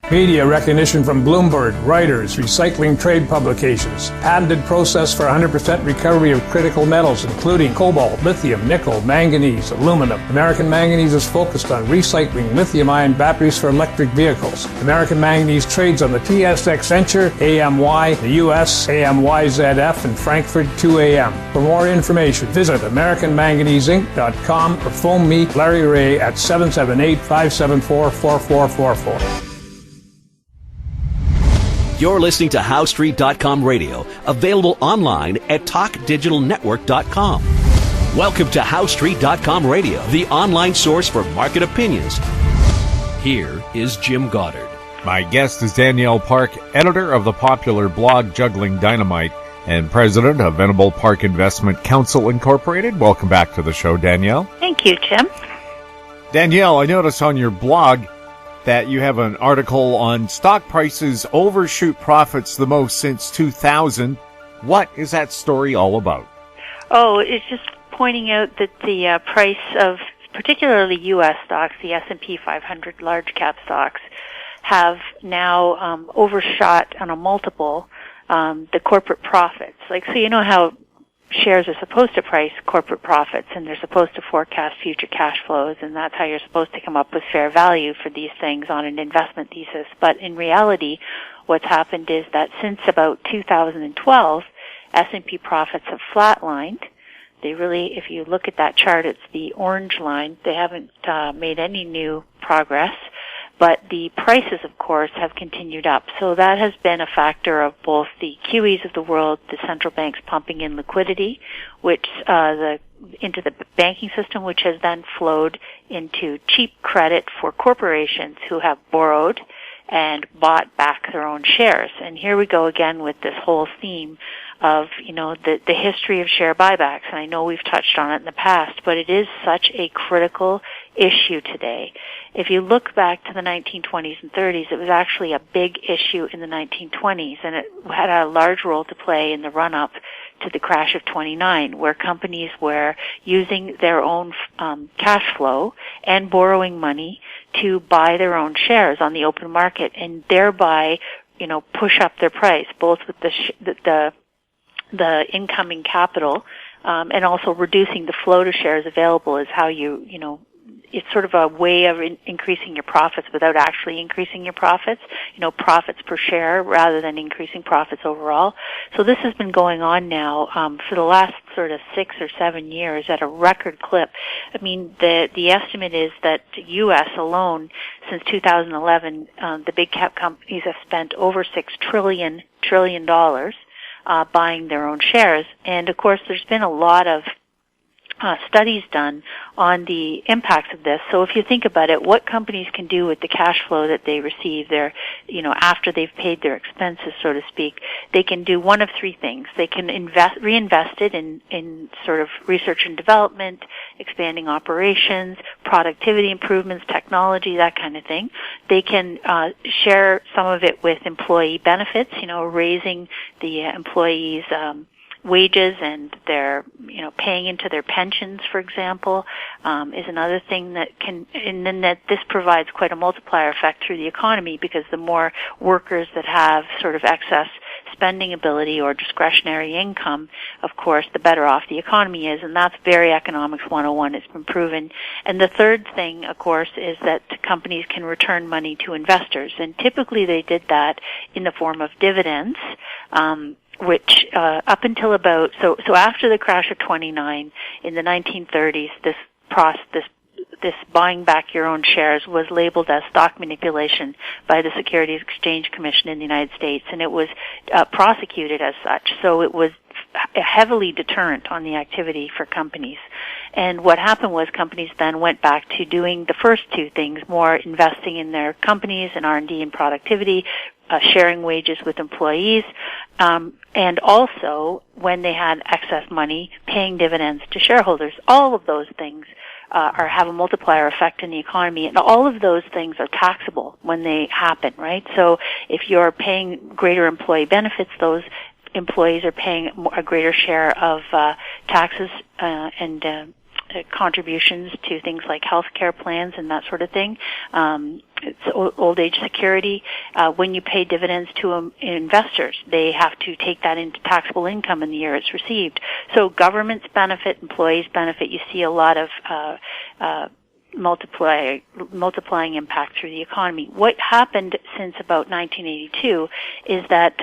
Media recognition from Bloomberg, Reuters, recycling trade publications. Patented process for 100% recovery of critical metals, including cobalt, lithium, nickel, manganese, aluminum. American Manganese is focused on recycling lithium-ion batteries for electric vehicles. American Manganese trades on the TSX Venture, AMY, the US, AMYZF, and Frankfurt 2AM. For more information, visit AmericanManganeseInc.com or phone me, Larry Ray, at 778-574-4444. You're listening to HowStreet.com radio, available online at TalkDigitalNetwork.com. Welcome to HowStreet.com radio, the online source for market opinions. Here is Jim Goddard. My guest is Danielle Park, editor of the popular blog Juggling Dynamite and president of Venable Park Investment Counsel Incorporated. Welcome back to the show, Danielle. Thank you, Jim. Danielle, I noticed on your blog that you have an article on stock prices overshoot profits the most since 2000. What is that story all about? Oh, it's just pointing out that the price of particularly U.S. stocks, the S&P 500 large cap stocks, have now overshot on a multiple the corporate profits. So you know how shares are supposed to price corporate profits, and they're supposed to forecast future cash flows, and that's how you're supposed to come up with fair value for these things on an investment thesis. But in reality, what's happened is that since about 2012, S&P profits have flatlined. They really, if you look at that chart, it's the orange line. They haven't made any new progress. But the prices, of course, have continued up. So that has been a factor of both the QEs of the world, the central banks pumping in liquidity, which into the banking system, which has then flowed into cheap credit for corporations who have borrowed and bought back their own shares. And here we go again with this whole theme of, the history of share buybacks. And I know we've touched on it in the past, but it is such a critical issue today. If you look back to the 1920s and 30s, it was actually a big issue in the 1920s, and it had a large role to play in the run-up to the crash of 29, where companies were using their own cash flow and borrowing money to buy their own shares on the open market, and thereby, push up their price, both with the incoming capital, and also reducing the flow to shares available is how it's sort of a way of increasing your profits without actually increasing your profits, profits per share rather than increasing profits overall. So this has been going on now for the last sort of 6 or 7 years at a record clip. I mean, the estimate is that U.S. alone, since 2011, the big cap companies have spent over $6 trillion buying their own shares. And of course, there's been a lot of studies done on the impacts of this. So if you think about it, what companies can do with the cash flow that they receive after they've paid their expenses, so to speak, they can do one of three things. They can reinvest it in sort of research and development, expanding operations, productivity improvements, technology, that kind of thing. They can share some of it with employee benefits, raising the employees' wages and their, paying into their pensions, for example, is another thing that and then that this provides quite a multiplier effect through the economy, because the more workers that have sort of excess spending ability or discretionary income, of course, the better off the economy is, and that's very economics 101. It's been proven. And the third thing, of course, is that companies can return money to investors, and typically they did that in the form of dividends, which up until about so after the crash of 29 in the 1930s, this buying back your own shares was labeled as stock manipulation by the Securities Exchange Commission in the United States, and it was prosecuted as such. So it was heavily deterrent on the activity for companies. And what happened was companies then went back to doing the first two things, more investing in their companies and R&D and productivity, sharing wages with employees, and also, when they had excess money, paying dividends to shareholders. All of those things have a multiplier effect in the economy, and all of those things are taxable when they happen, right? So if you're paying greater employee benefits, those employees are paying a greater share of taxes and the contributions to things like healthcare plans and that sort of thing. It's old age security. When you pay dividends to investors, they have to take that into taxable income in the year it's received. So governments benefit, employees benefit. You see a lot of multiplying impact through the economy. What happened since about 1982 is that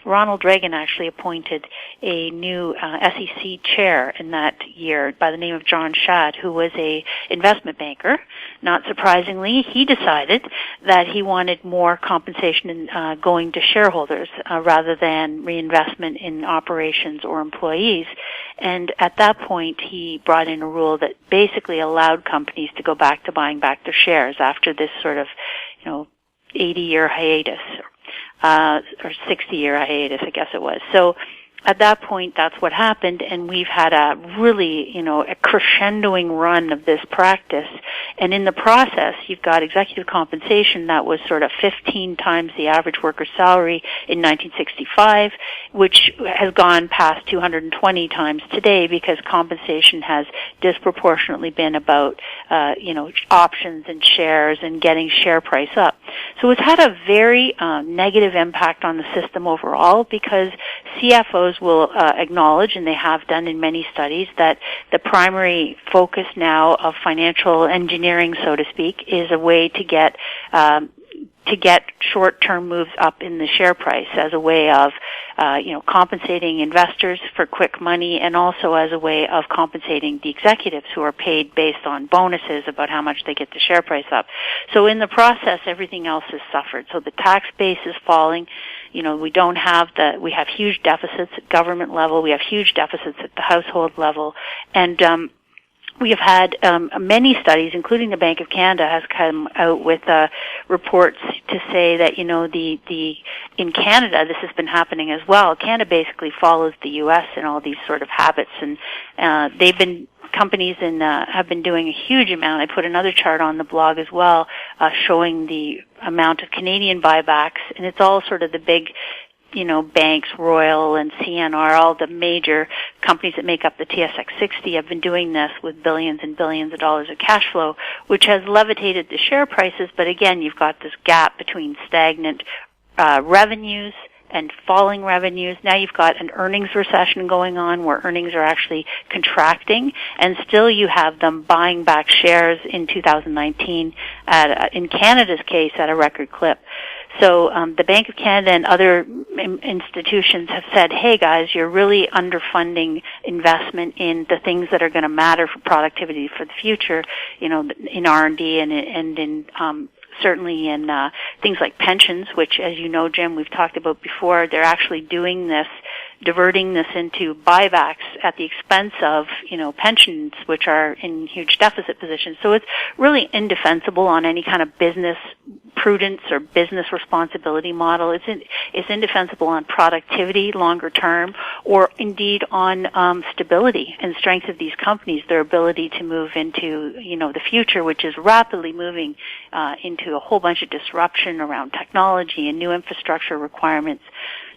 Ronald Reagan actually appointed a new SEC chair in that year by the name of John Shad, who was a investment banker. Not surprisingly, he decided that he wanted more compensation going to shareholders rather than reinvestment in operations or employees. And at that point, he brought in a rule that basically allowed companies to go back to buying back their shares after this sort of, 80-year hiatus, or 60-year hiatus, I guess it was. So at that point, that's what happened, and we've had a really, a crescendoing run of this practice. And in the process, you've got executive compensation that was sort of 15 times the average worker's salary in 1965, which has gone past 220 times today because compensation has disproportionately been about, options and shares and getting share price up. So it's had a very negative impact on the system overall because CFOs will acknowledge, and they have done in many studies, that the primary focus now of financial engineering, so to speak, is a way to get short-term moves up in the share price as a way of, compensating investors for quick money, and also as a way of compensating the executives who are paid based on bonuses about how much they get the share price up. So in the process, everything else has suffered. So the tax base is falling. We have huge deficits at government level. We have huge deficits at the household level. And, we have had many studies, including the Bank of Canada, has come out with reports to say that in Canada this has been happening as well. Canada basically follows the U.S. in all these sort of habits, and companies have been doing a huge amount. I put another chart on the blog as well, showing the amount of Canadian buybacks, and it's all sort of the big banks, Royal and CNR, all the major companies that make up the TSX 60 have been doing this with billions and billions of dollars of cash flow, which has levitated the share prices. But again, you've got this gap between stagnant revenues and falling revenues. Now you've got an earnings recession going on where earnings are actually contracting, and still you have them buying back shares in 2019 in Canada's case at a record clip. So the Bank of Canada and other institutions have said, hey guys, you're really underfunding investment in the things that are going to matter for productivity for the future, in R&D and in certainly in things like pensions, which, as you know, Jim, we've talked about before. They're actually doing this, diverting this into buybacks at the expense of, pensions, which are in huge deficit positions. So it's really indefensible on any kind of business prudence or business responsibility model. It's indefensible on productivity longer term, or indeed on stability and strength of these companies, their ability to move into, the future, which is rapidly moving into a whole bunch of disruption around technology and new infrastructure requirements.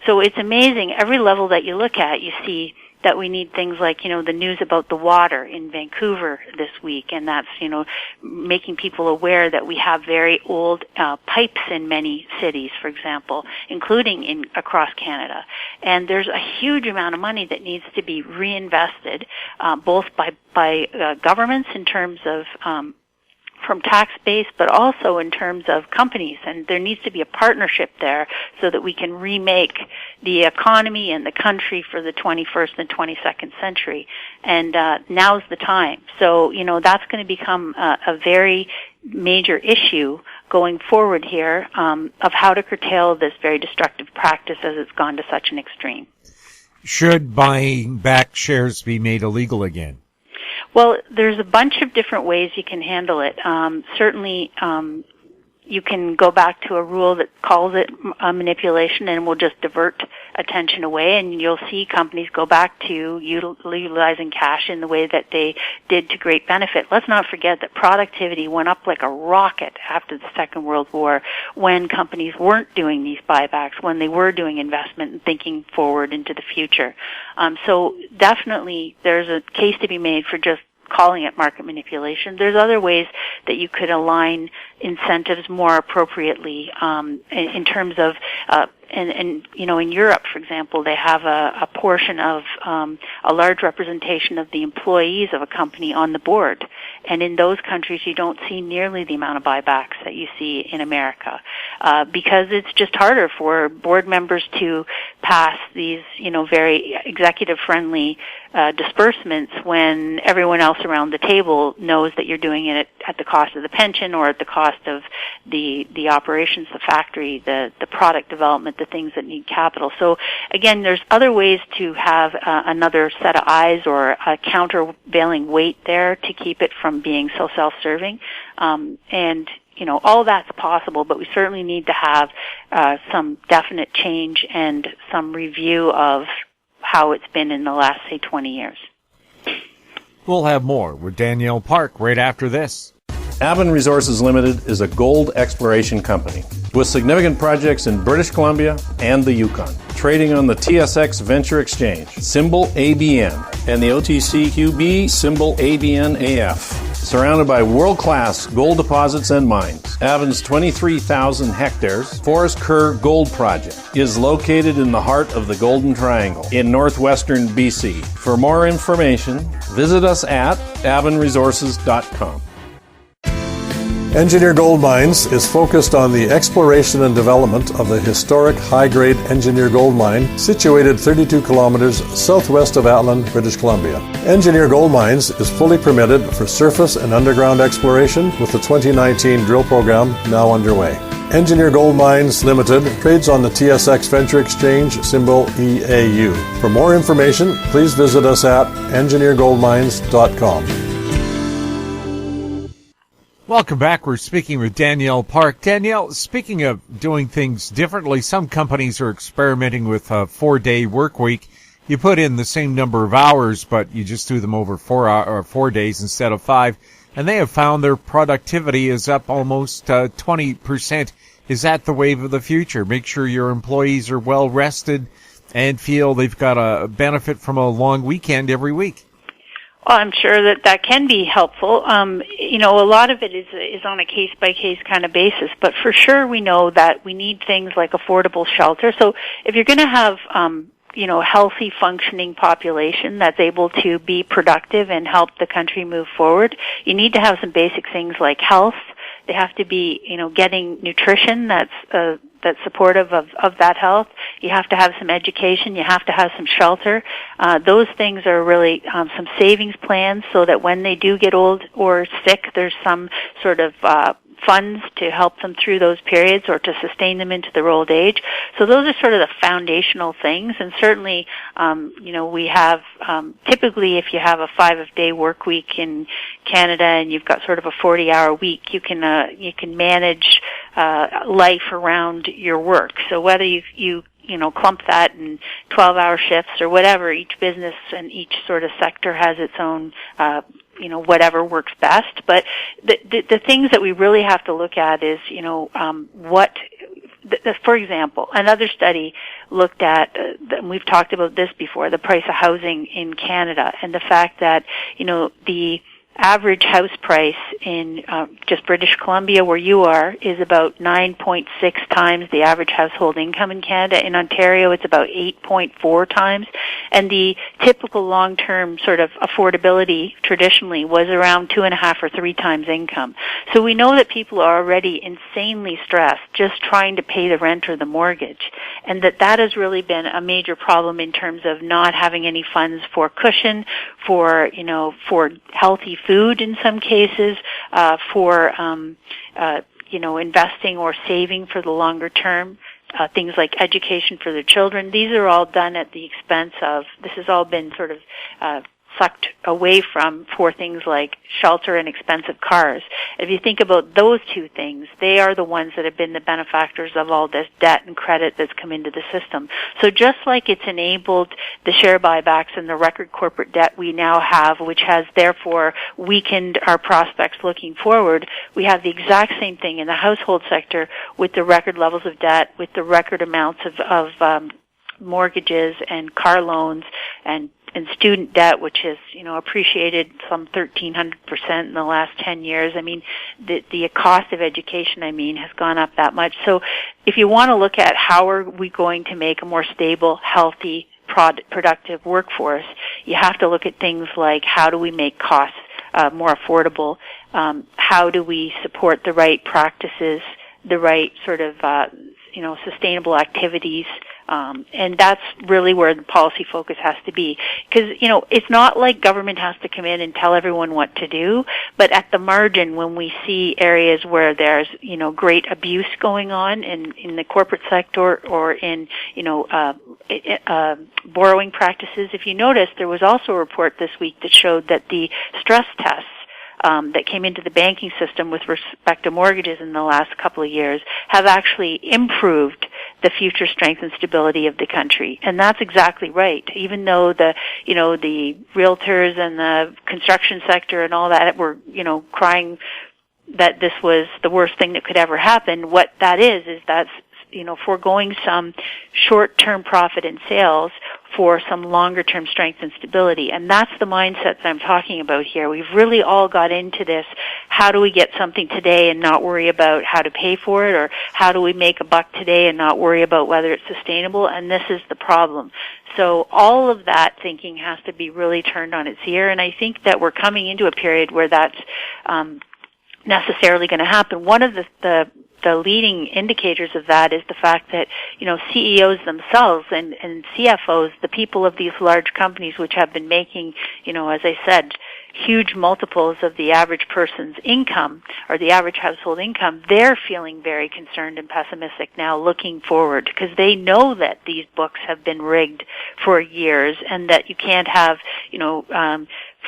So it's amazing. Every level that you look at, you see that we need things like, the news about the water in Vancouver this week, and that's, making people aware that we have very old pipes in many cities, for example, including across Canada. And there's a huge amount of money that needs to be reinvested, both by governments in terms of from tax base, but also in terms of companies. And there needs to be a partnership there so that we can remake the economy and the country for the 21st and 22nd century. And now's the time. So, that's going to become a very major issue going forward here of how to curtail this very destructive practice as it's gone to such an extreme. Should buying back shares be made illegal again? Well, there's a bunch of different ways you can handle it. Certainly, you can go back to a rule that calls it manipulation and will just divert attention away, and you'll see companies go back to utilizing cash in the way that they did to great benefit. Let's not forget that productivity went up like a rocket after the Second World War when companies weren't doing these buybacks, when they were doing investment and thinking forward into the future. So definitely there's a case to be made for just calling it market manipulation. There's other ways that you could align incentives more appropriately in terms of and in Europe, for example, they have a portion of a large representation of the employees of a company on the board, and in those countries you don't see nearly the amount of buybacks that you see in America because it's just harder for board members to pass these very executive friendly disbursements when everyone else around the table knows that you're doing it at the cost of the pension or at the cost of the operations, the factory, the product development, the things that need capital. So again, there's other ways to have another set of eyes or a countervailing weight there to keep it from being so self-serving. And all that's possible, but we certainly need to have some definite change and some review of how it's been in the last, say, 20 years. We'll have more with Danielle Park right after this. Avon Resources Limited is a gold exploration company with significant projects in British Columbia and the Yukon, trading on the TSX Venture Exchange, symbol ABN, and the OTCQB, symbol ABNAF. Surrounded by world-class gold deposits and mines, Avon's 23,000 hectares Forest Kerr Gold Project is located in the heart of the Golden Triangle in northwestern BC. For more information, visit us at avonresources.com. Engineer Gold Mines is focused on the exploration and development of the historic high-grade Engineer Gold Mine situated 32 kilometers southwest of Atlin, British Columbia. Engineer Gold Mines is fully permitted for surface and underground exploration with the 2019 drill program now underway. Engineer Gold Mines Limited trades on the TSX Venture Exchange, symbol EAU. For more information, please visit us at engineergoldmines.com. Welcome back. We're speaking with Danielle Park. Danielle, speaking of doing things differently, some companies are experimenting with a 4-day work week. You put in the same number of hours, but you just do them over 4 days instead of 5. And they have found their productivity is up almost 20%. Is that the wave of the future? Make sure your employees are well rested and feel they've got a benefit from a long weekend every week. Well, I'm sure that can be helpful. A lot of it is on a case-by-case kind of basis, but for sure we know that we need things like affordable shelter. So if you're going to have, healthy functioning population that's able to be productive and help the country move forward, you need to have some basic things like health. They have to be, getting nutrition that's supportive of that health. You have to have some education. You have to have some shelter. Those things are really some savings plans so that when they do get old or sick, there's some sort of funds to help them through those periods or to sustain them into their old age. So those are sort of the foundational things. And certainly, we have typically if you have a 5-day work week in Canada and you've got sort of a 40-hour week, you can manage life around your work. So whether you clump that in 12-hour shifts or whatever, each business and each sort of sector has its own whatever works best. But the things that we really have to look at is, for example, another study looked at, and we've talked about this before, the price of housing in Canada and the fact that, the average house price in just British Columbia, where you are, is about 9.6 times the average household income in Canada. In Ontario, it's about 8.4 times. And the typical long-term sort of affordability traditionally was around 2.5 or 3 times income. So we know that people are already insanely stressed just trying to pay the rent or the mortgage. And that has really been a major problem in terms of not having any funds for cushion, for healthy food in some cases, for investing or saving for the longer term, things like education for their children. These are all done at the expense of, this has all been sort of sucked away from for things like shelter and expensive cars. If you think about those two things, they are the ones that have been the benefactors of all this debt and credit that's come into the system. So just like it's enabled the share buybacks and the record corporate debt we now have, which has therefore weakened our prospects looking forward, we have the exact same thing in the household sector with the record levels of debt, with the record amounts of mortgages and car loans and and student debt, which has, appreciated some 1,300% in the last 10 years. I mean, the cost of education, has gone up that much. So if you want to look at how are we going to make a more stable, healthy, productive workforce, you have to look at things like how do we make costs more affordable, how do we support the right practices, the right sort of, sustainable activities, and that's really where the policy focus has to be. Because, it's not like government has to come in and tell everyone what to do, but at the margin, when we see areas where there's, great abuse going on in the corporate sector or in, borrowing practices, if you notice, there was also a report this week that showed that the stress tests that came into the banking system with respect to mortgages in the last couple of years have actually improved the future strength and stability of the country. And that's exactly right. Even though the realtors and the construction sector and all that were, crying that this was the worst thing that could ever happen, what that is that's, foregoing some short-term profit in sales for some longer-term strength and stability. And that's the mindset that I'm talking about here. We've really all got into this, how do we get something today and not worry about how to pay for it, or how do we make a buck today and not worry about whether it's sustainable, and this is the problem. So all of that thinking has to be really turned on its ear, and I think that we're coming into a period where that's necessarily going to happen. One of the leading indicators of that is the fact that, CEOs themselves and CFOs, the people of these large companies which have been making, as I said, huge multiples of the average person's income or the average household income, they're feeling very concerned and pessimistic now looking forward, because they know that these books have been rigged for years and that you can't have,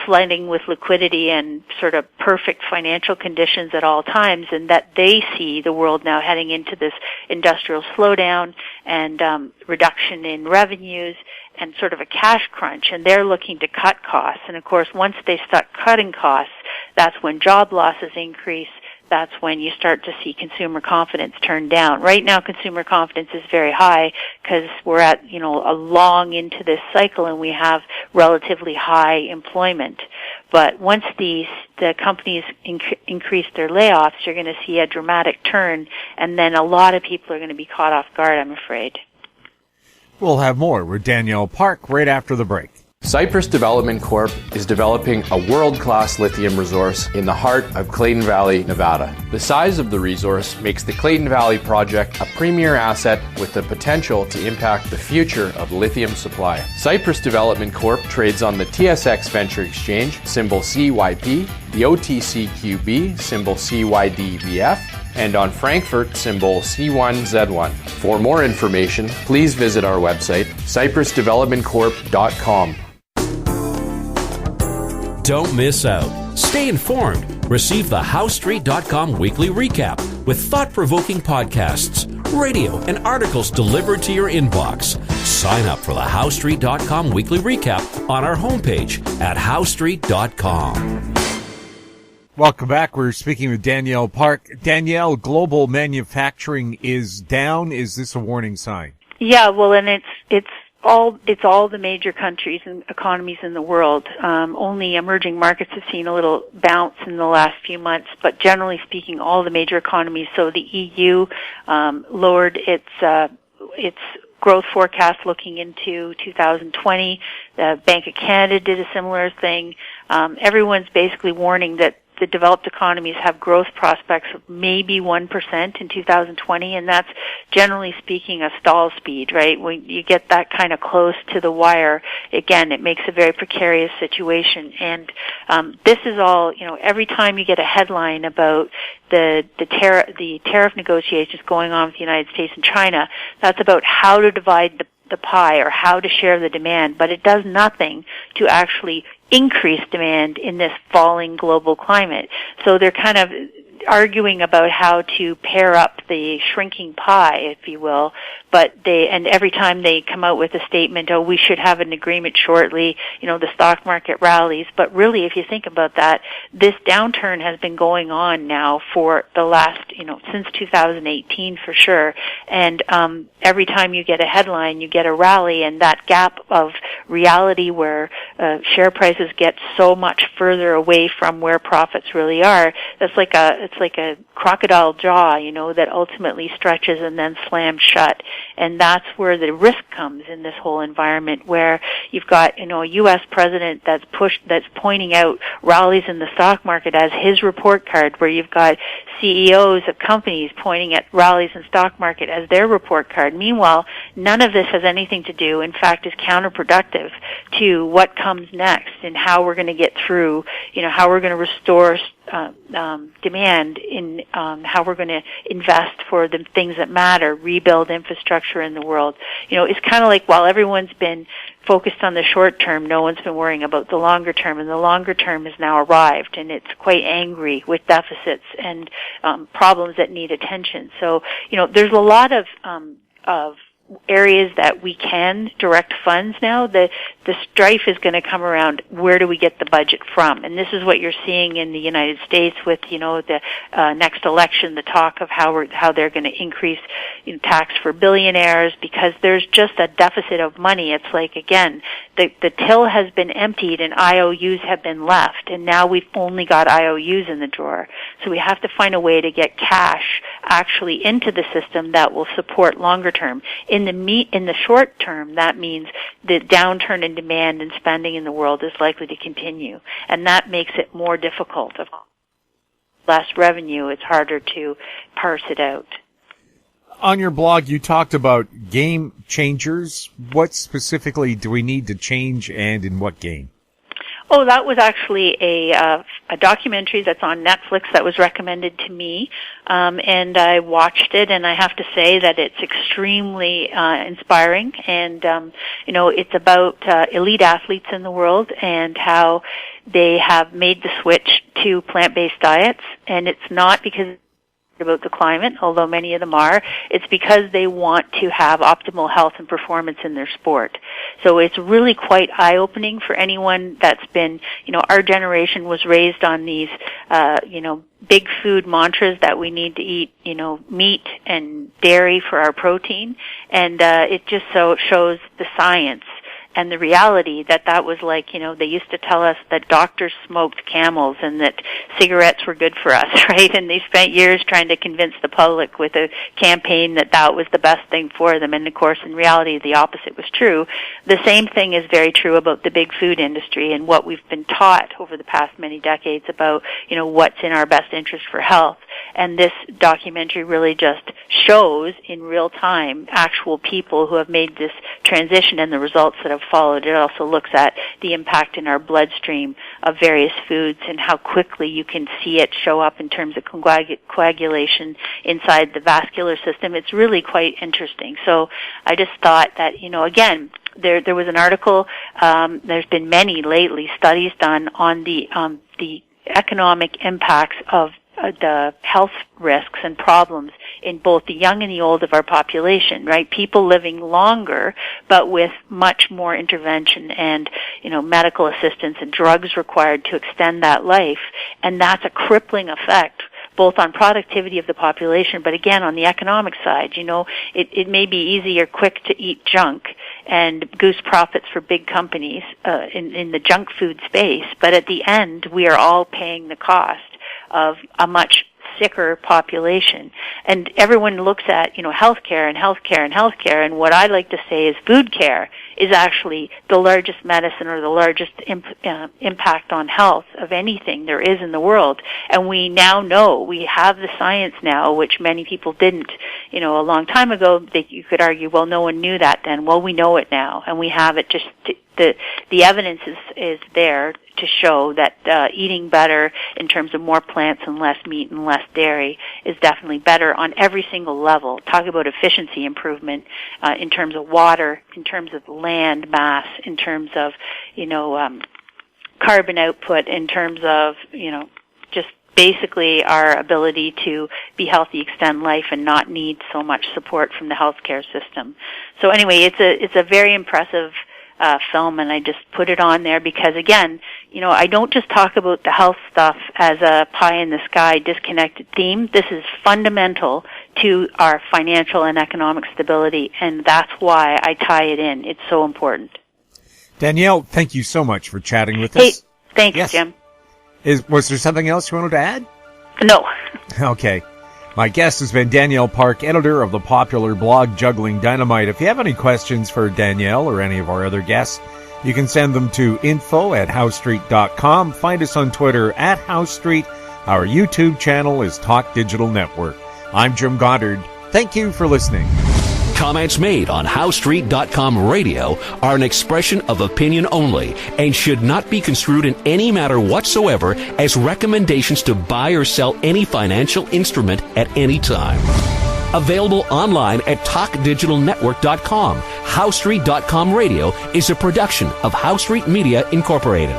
flooding with liquidity and sort of perfect financial conditions at all times, and that they see the world now heading into this industrial slowdown and reduction in revenues and sort of a cash crunch, and they're looking to cut costs. And of course, once they start cutting costs, that's when job losses increase. That's when you start to see consumer confidence turn down. Right now, consumer confidence is very high because we're at, a long into this cycle and we have relatively high employment. But once the companies increase their layoffs, you're going to see a dramatic turn, and then a lot of people are going to be caught off guard, I'm afraid. We'll have more with Danielle Park right after the break. Cypress Development Corp. is developing a world-class lithium resource in the heart of Clayton Valley, Nevada. The size of the resource makes the Clayton Valley project a premier asset with the potential to impact the future of lithium supply. Cypress Development Corp. trades on the TSX Venture Exchange, symbol CYP, the OTCQB, symbol CYDVF, and on Frankfurt, symbol C1Z1. For more information, please visit our website, cypressdevelopmentcorp.com. Don't miss out. Stay informed. Receive the HowStreet.com weekly recap with thought-provoking podcasts, radio, and articles delivered to your inbox. Sign up for the HowStreet.com weekly recap on our homepage at HowStreet.com. Welcome back. We're speaking with Danielle Park. Danielle, global manufacturing is down. Is this a warning sign? Yeah, well, and it's all the major countries and economies in the world. Only emerging markets have seen a little bounce in the last few months, but generally speaking, all the major economies. So the EU lowered its growth forecast looking into 2020. The Bank of Canada did a similar thing. Everyone's basically warning that the developed economies have growth prospects of maybe 1% in 2020, and that's generally speaking a stall speed, right? When you get that kind of close to the wire, again, it makes a very precarious situation. And this is all, every time you get a headline about the tariff negotiations going on with the United States and China, that's about how to divide the pie or how to share the demand, but it does nothing to actually increase demand in this falling global climate. So they're kind of arguing about how to pair up the shrinking pie, if you will, and every time they come out with a statement, we should have an agreement shortly, the stock market rallies. But really, if you think about that, this downturn has been going on now for the last, since 2018 for sure. And every time you get a headline, you get a rally, and that gap of reality where share prices get so much further away from where profits really are, it's like a crocodile jaw, that ultimately stretches and then slams shut. And that's where the risk comes in this whole environment, where you've got, a U.S. president that's pointing out rallies in the stock market as his report card, where you've got CEOs of companies pointing at rallies in stock market as their report card. Meanwhile, none of this has anything to do, in fact, is counterproductive to what comes next and how we're going to get through, how we're going to restore demand, in how we're going to invest for the things that matter, rebuild infrastructure in the world. It's kind of like while everyone's been focused on the short term, no one's been worrying about the longer term, and the longer term has now arrived, and it's quite angry with deficits and problems that need attention. So, there's a lot of areas that we can direct funds now. The strife is going to come around, where do we get the budget from? And this is what you're seeing in the United States with, the next election, the talk of how they're going to increase tax for billionaires, because there's just a deficit of money. It's like, again, the till has been emptied and IOUs have been left, and now we've only got IOUs in the drawer. So we have to find a way to get cash actually into the system that will support longer term. In the short term, that means the downturn in demand and spending in the world is likely to continue, and that makes it more difficult. Less revenue, it's harder to parse it out. On your blog, you talked about game changers. What specifically do we need to change, and in what game? Oh, that was actually a documentary that's on Netflix that was recommended to me, and I watched it, and I have to say that it's extremely inspiring, and it's about elite athletes in the world and how they have made the switch to plant-based diets, and it's not because about the climate, although many of them are. It's because they want to have optimal health and performance in their sport. So it's really quite eye-opening for anyone that's been, our generation was raised on these, big food mantras that we need to eat, meat and dairy for our protein. And it just so shows the science and the reality that was like, they used to tell us that doctors smoked Camels and that cigarettes were good for us, right? And they spent years trying to convince the public with a campaign that was the best thing for them. And of course, in reality, the opposite was true. The same thing is very true about the big food industry and what we've been taught over the past many decades about, what's in our best interest for health. And this documentary really just shows in real time actual people who have made this transition and the results that have followed. It also looks at the impact in our bloodstream of various foods and how quickly you can see it show up in terms of coagulation inside the vascular system. It's really quite interesting. So I just thought that, again, there was an article, there's been many lately studies done on the economic impacts of the health risks and problems in both the young and the old of our population, right? People living longer, but with much more intervention and, medical assistance and drugs required to extend that life. And that's a crippling effect both on productivity of the population, but again, on the economic side. It may be easy or quick to eat junk and goose profits for big companies in the junk food space, but at the end, we are all paying the cost of a much sicker population. And everyone looks at, healthcare and healthcare and healthcare, and what I like to say is food care is actually the largest medicine or the largest impact on health of anything there is in the world. And we now know, we have the science now, which many people didn't. A long time ago, you could argue, well, no one knew that then. Well, we know it now, and we have it. Just the evidence is there to show that eating better in terms of more plants and less meat and less dairy is definitely better on every single level. Talk about efficiency improvement in terms of water, in terms of land mass, in terms of, carbon output, in terms of, just basically our ability to be healthy, extend life, and not need so much support from the healthcare system. So anyway, it's a very impressive film, and I just put it on there because, again, I don't just talk about the health stuff as a pie-in-the-sky disconnected theme. This is fundamental to our financial and economic stability, and that's why I tie it in. It's so important. Danielle, thank you so much for chatting with us. Hey, thanks, Jim. Was there something else you wanted to add? No. Okay. My guest has been Danielle Park, editor of the popular blog Juggling Dynamite. If you have any questions for Danielle or any of our other guests, you can send them to info@howstreet.com. Find us on Twitter @HowStreet. Our YouTube channel is Talk Digital Network. I'm Jim Goddard. Thank you for listening. Comments made on HowStreet.com radio are an expression of opinion only and should not be construed in any matter whatsoever as recommendations to buy or sell any financial instrument at any time. Available online at TalkDigitalNetwork.com. HowStreet.com radio is a production of HowStreet Media Incorporated.